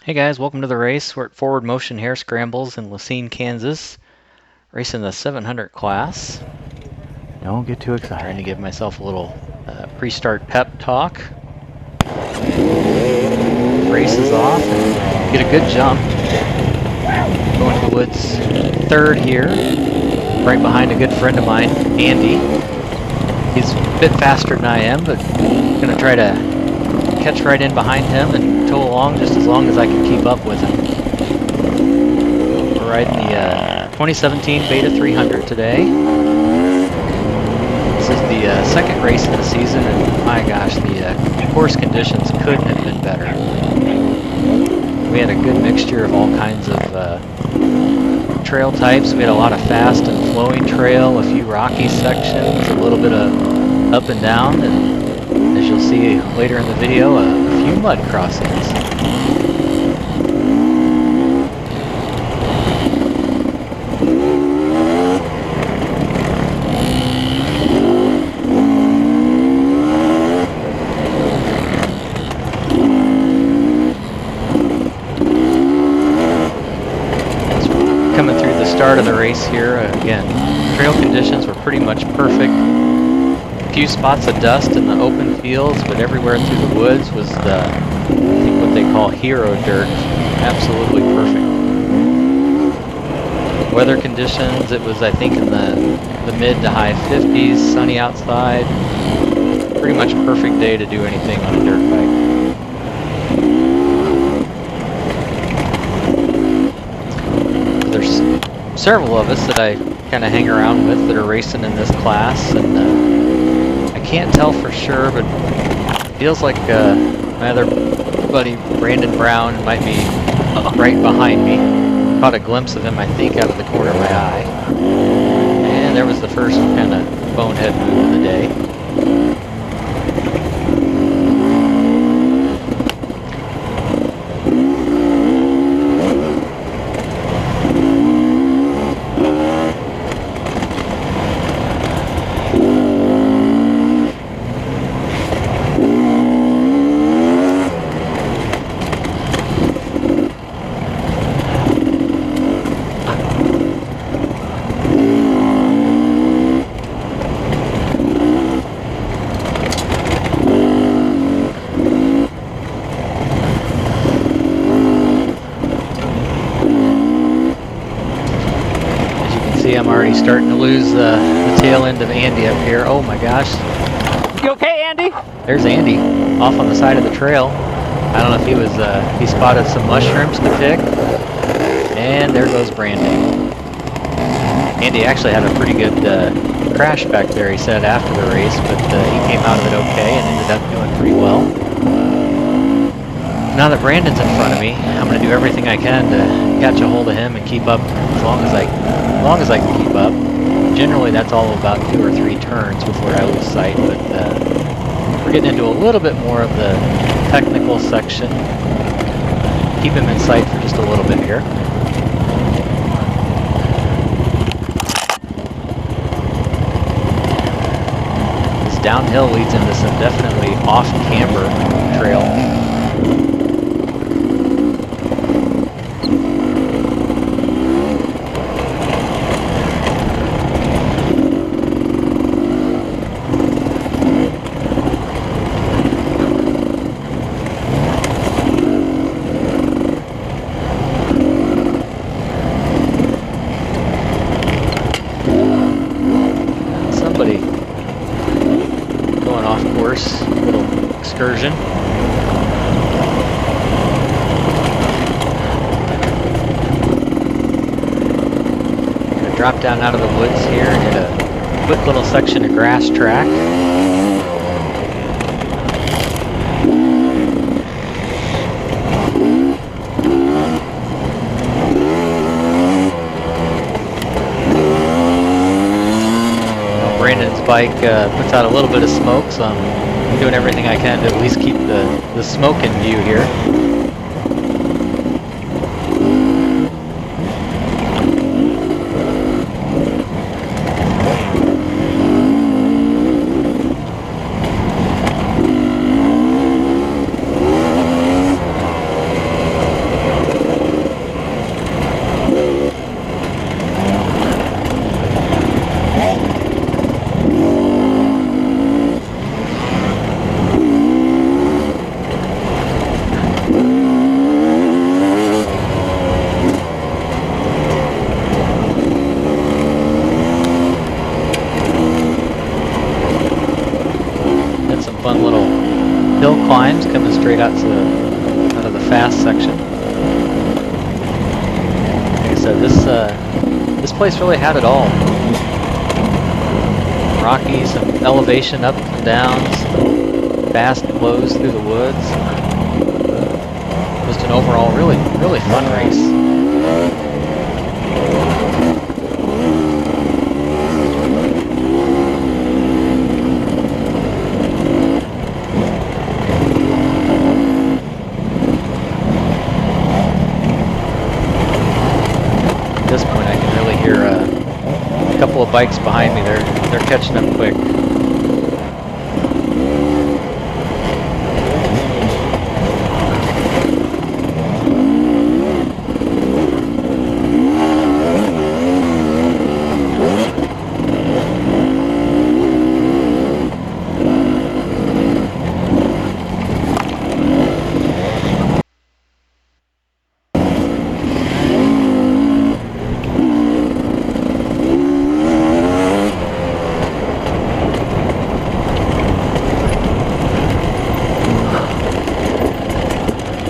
Hey guys, welcome to the race. We're at Forward Motion Hare Scrambles in Cygne, Kansas. Racing the 700 class. Don't get too excited. Trying to give myself a little pre-start pep talk. Race is off and get a good jump. Going to the woods third here. Right behind a good friend of mine, Andy. He's a bit faster than I am, but I'm going to try to catch right in behind him and tow along just as long as I can keep up with him. We're riding the 2017 Beta 300 today. This is the second race of the season, and my gosh, the course conditions couldn't have been better. We had a good mixture of all kinds of trail types. We had a lot of fast and flowing trail, a few rocky sections, a little bit of up and down, and as you'll see later in the video, a few mud crossings. Coming through the start of the race here, again, trail conditions were pretty much perfect. A few spots of dust in the open fields, but everywhere through the woods was the, I think what they call hero dirt. Absolutely perfect. Weather conditions, it was I think in the mid to high 50s, sunny outside. Pretty much perfect day to do anything on a dirt bike. There's several of us that I kind of hang around with that are racing in this class, and I can't tell for sure, but it feels like my other buddy Brandon Brown might be right behind me. Caught a glimpse of him, I think, out of the corner of my eye. And there was the first kind of bonehead move of the day. I'm already starting to lose the tail end of Andy up here. Oh my gosh. You okay, Andy? There's Andy off on the side of the trail. I don't know if he was, he spotted some mushrooms to pick. And there goes Brandon. Andy actually had a pretty good crash back there, he said, after the race, but he came out of it okay and ended up doing pretty well. Now that Brandon's in front of me, I'm going to do everything I can to catch a hold of him and keep up as long as I can keep up. Generally, that's all about 2 or 3 turns before I lose sight, but we're getting into a little bit more of the technical section. Keep him in sight for just a little bit here. This downhill leads into some definitely off-camber trail. Going off course, little excursion. Gonna drop down out of the woods here and hit a quick little section of grass track. Brandon's bike puts out a little bit of smoke, so I'm doing everything I can to at least keep the smoke in view here. fun little hill climbs coming straight out of the fast section. Like I said, this place really had it all. Rocky, some elevation ups and downs, fast flows through the woods. Just an overall really fun race. At this point, I can really hear a couple of bikes behind me. They're catching up quick.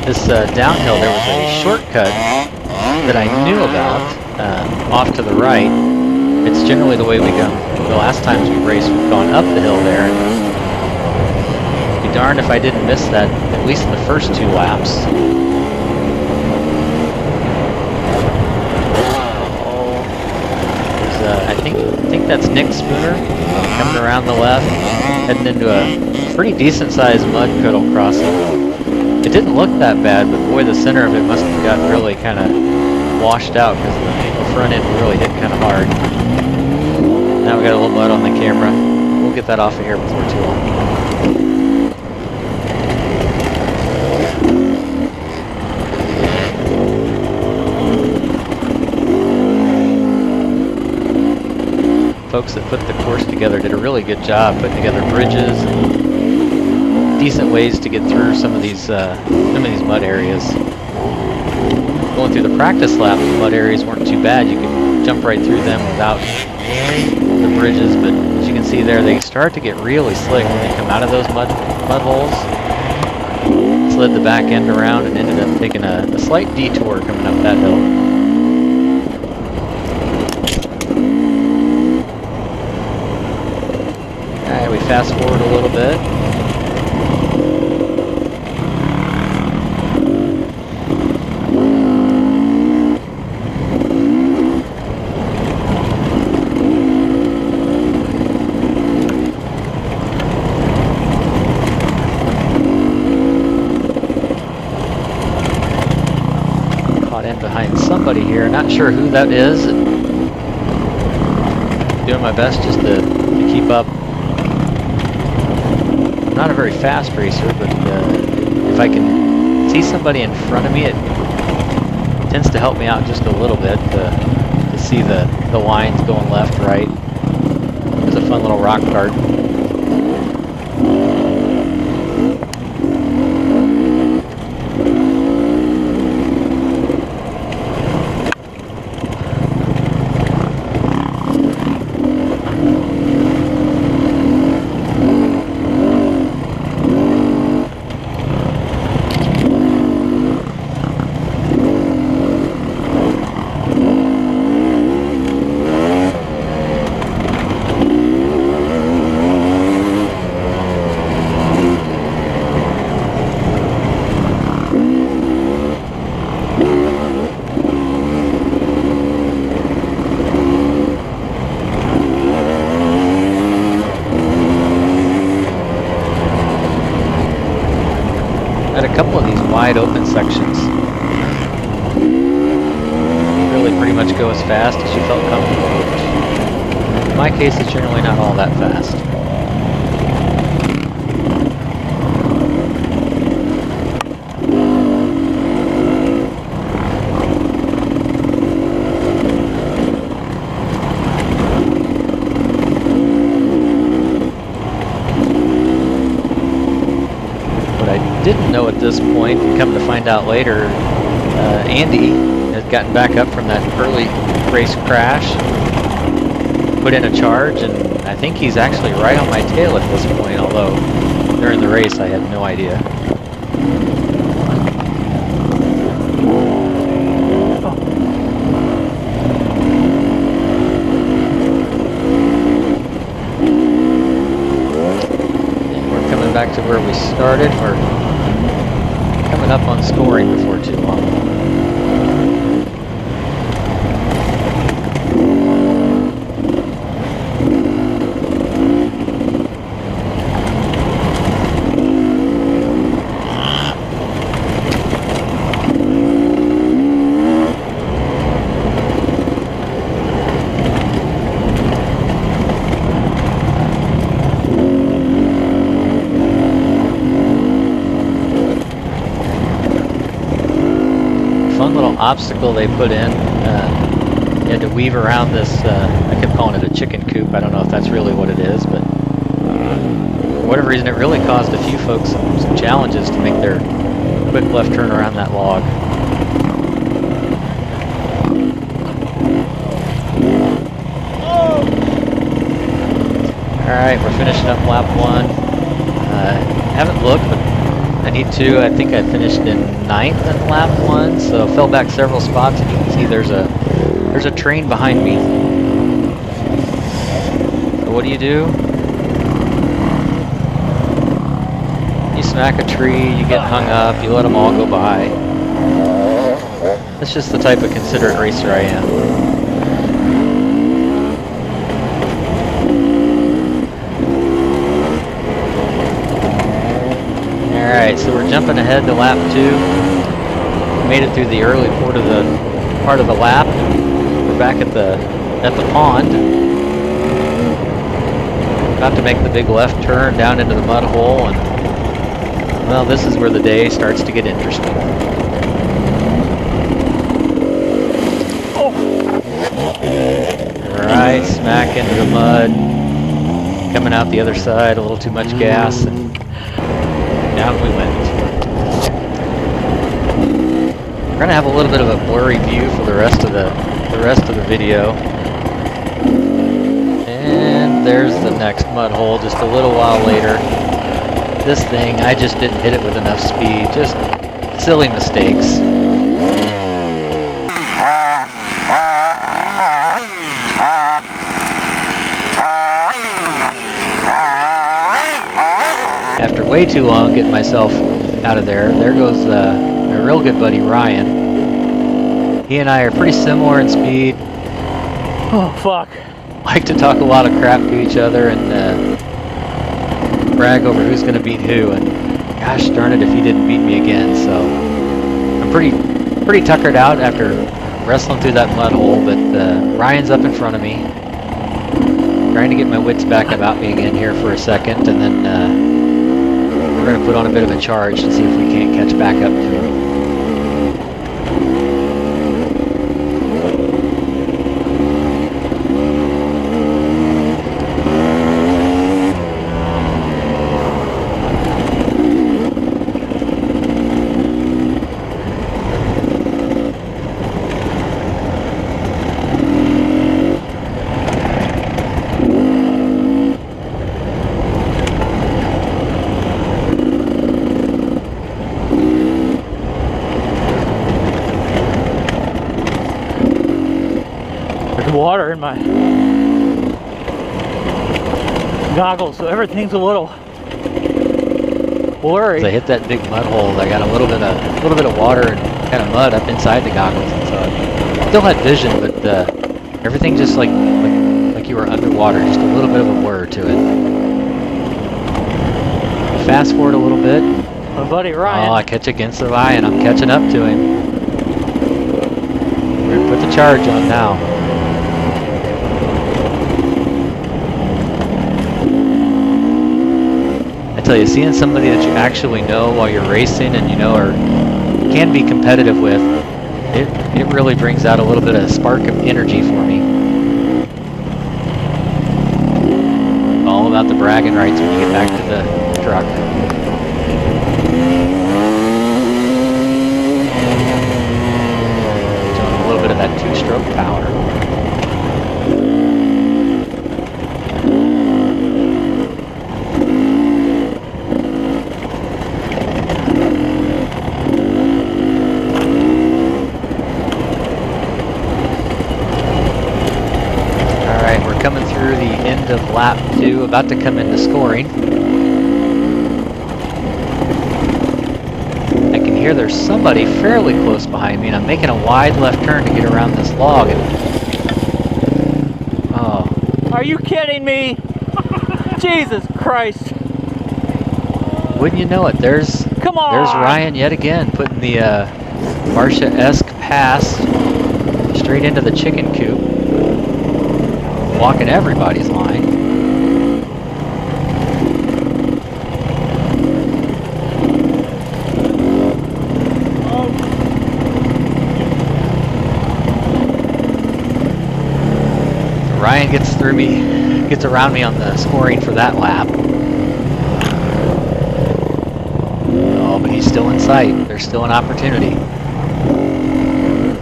This downhill, there was a shortcut that I knew about off to the right. It's generally the way we go. The last times we've raced, we've gone up the hill there. Be darned if I didn't miss that, at least in the first 2 laps. I think that's Nick Spooner coming around the left, heading into a pretty decent-sized mud puddle crossing. It didn't look that bad, but boy, the center of it must have gotten really kind of washed out because the front end really hit kind of hard. Now we got a little mud on the camera. We'll get that off of here before too long. Folks that put the course together did a really good job putting together bridges and decent ways to get through some of these mud areas. Going through the practice lap, the mud areas weren't too bad. You could jump right through them without the bridges, but as you can see there, they start to get really slick when they come out of those mud holes. Slid the back end around and ended up taking a slight detour coming up that hill. Alright, we fast forward a little bit. Behind somebody here, not sure who that is. Doing my best just to keep up. I'm not a very fast racer, but if I can see somebody in front of me, it tends to help me out just a little bit to see the lines going left, right. There's a fun little rock garden. At a couple of these wide open sections, really pretty much go as fast as you felt comfortable. In my case, it's generally not all that fast. Didn't know at this point, and come to find out later, Andy has gotten back up from that early race crash, put in a charge, and I think he's actually right on my tail at this point, although during the race, I had no idea. And we're coming back to where we started. We're coming up on scoring before too long. Fun little obstacle they put in. You had to weave around this, I kept calling it a chicken coop. I don't know if that's really what it is, but for whatever reason it really caused a few folks some challenges to make their quick left turn around that log. Alright, we're finishing up lap 1. Haven't looked, but I need to. I think I finished in 9th in lap 1, so fell back several spots, and you can see there's a train behind me. So what do? You smack a tree, you get hung up, you let them all go by. That's just the type of considerate racer I am. Alright, so we're jumping ahead to lap 2. Made it through the early part of the lap. We're back at the pond. About to make the big left turn down into the mud hole, and well, this is where the day starts to get interesting. Alright, smack into the mud. Coming out the other side, a little too much gas, and down we went. We're gonna have a little bit of a blurry view for the rest of the video. And there's the next mud hole just a little while later. This thing, I just didn't hit it with enough speed. Just silly mistakes. After way too long getting myself out of there, there goes my real good buddy Ryan. He and I are pretty similar in speed. Oh, fuck. Like to talk a lot of crap to each other and brag over who's going to beat who. And gosh darn it if he didn't beat me again. So I'm pretty tuckered out after wrestling through that mud hole. But Ryan's up in front of me. Trying to get my wits back about me again here for a second. And then we're going to put on a bit of a charge and see if we can't catch back up to him. Water in my goggles, so everything's a little blurry. As I hit that big mud hole, I got a little bit of water and kind of mud up inside the goggles, and so I still had vision, but everything just like you were underwater, just a little bit of a blur to it. Fast forward a little bit. My buddy Ryan. Oh, I catch against the eye, and I'm catching up to him. We're gonna put the charge on now. I tell you, seeing somebody that you actually know while you're racing and you know or can be competitive with, it really brings out a little bit of spark of energy for me. All about the bragging rights when you get back to the truck. Showing a little bit of that two-stroke power. of lap 2, about to come into scoring. I can hear there's somebody fairly close behind me, and I'm making a wide left turn to get around this log. And, oh. Are you kidding me? Jesus Christ. Wouldn't you know it, there's Ryan yet again, putting the Marcia-esque pass straight into the chicken coop. Walking everybody's line. Ryan gets around me on the scoring for that lap. Oh, but he's still in sight. There's still an opportunity.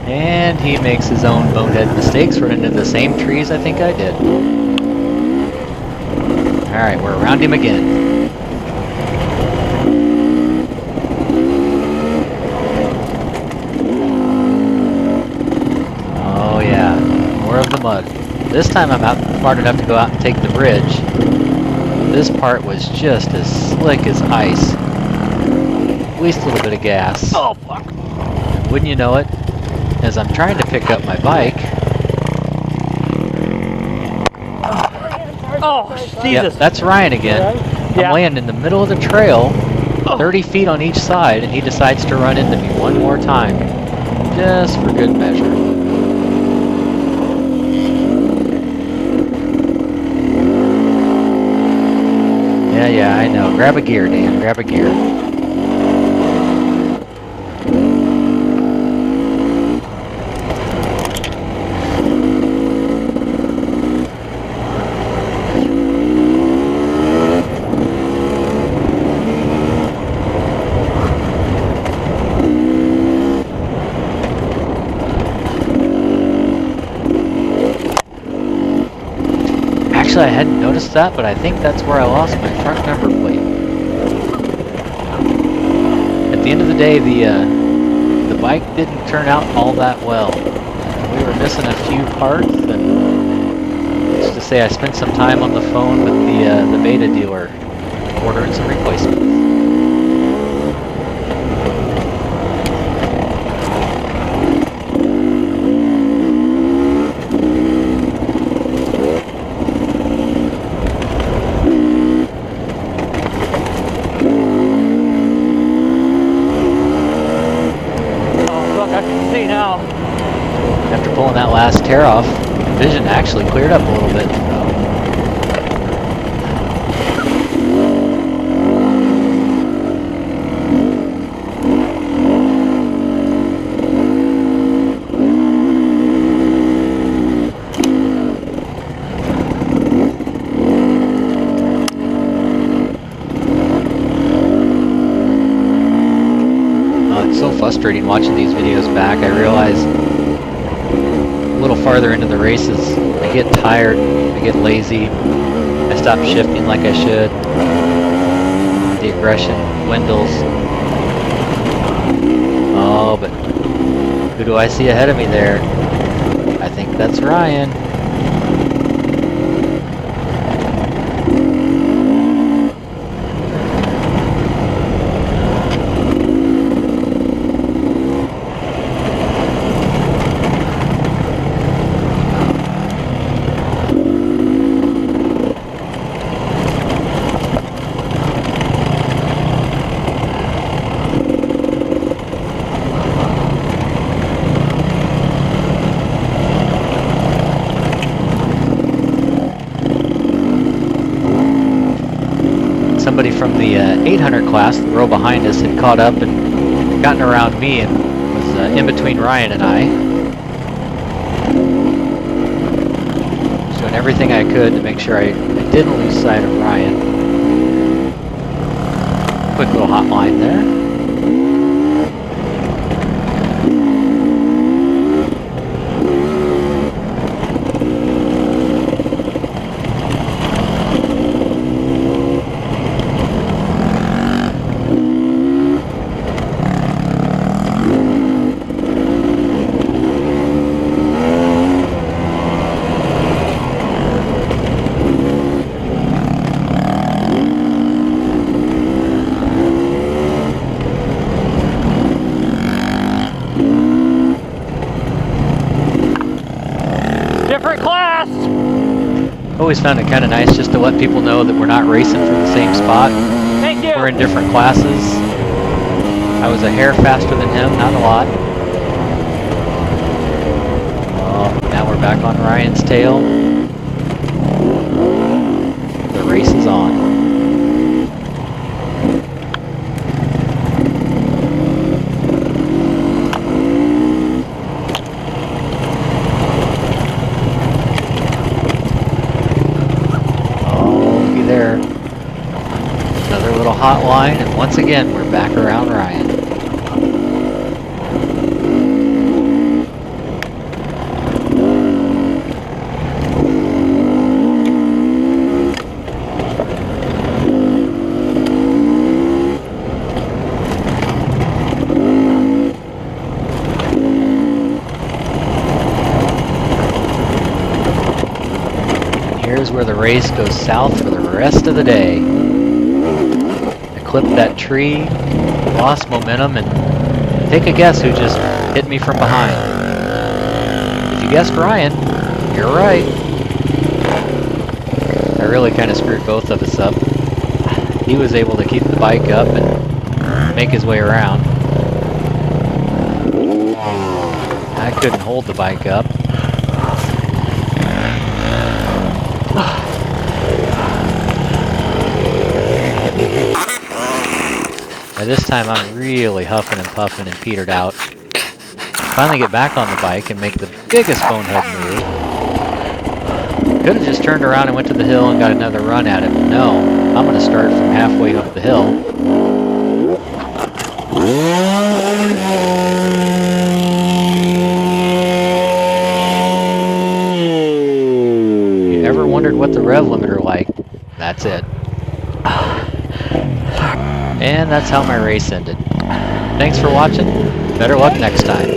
And he makes his own bonehead mistakes, running into the same trees I think I did. Alright, we're around him again. Oh yeah, more of the mud. This time I'm out smart enough to go out and take the bridge. This part was just as slick as ice. At least a little bit of gas. Oh, fuck. And wouldn't you know it, as I'm trying to pick up my bike. Oh, Jesus. Yep, that's Ryan again. Yeah. I'm laying in the middle of the trail, 30 feet on each side, and he decides to run into me one more time. Just for good measure. Yeah, I know. Grab a gear, Dan. Grab a gear. Actually, I hadn't noticed that, but I think that's where I lost my front number plate. At the end of the day, the bike didn't turn out all that well. We were missing a few parts, and just to say, I spent some time on the phone with the beta dealer, ordering some replacements. After pulling that last tear off, vision actually cleared up a little bit. It's so frustrating watching these videos back. I realize a little farther into the races, I get tired, I get lazy, I stop shifting like I should, the aggression dwindles. Oh, but who do I see ahead of me there? I think that's Ryan. Somebody from the 800 class, the row behind us, had caught up and gotten around me and was in between Ryan and I. Just doing everything I could to make sure I didn't lose sight of Ryan. Quick little hot line there. Always found it kind of nice just to let people know that we're not racing from the same spot. Thank you. We're in different classes. I was a hair faster than him, not a lot. Oh, now we're back on Ryan's tail. The race is on. There. Another little hot line, and once again we're back around Ryan. Here's where the race goes south for the rest of the day. I clipped that tree, lost momentum, and take a guess who just hit me from behind. If you guessed Ryan, you're right. I really kind of screwed both of us up. He was able to keep the bike up and make his way around. I couldn't hold the bike up. By this time I'm really huffing and puffing and petered out. Finally get back on the bike and make the biggest bonehead move. Could have just turned around and went to the hill and got another run at it, but no. I'm going to start from halfway up the hill. You ever wondered what the rev limiter like? That's it. And that's how my race ended. Thanks for watching. Better luck next time.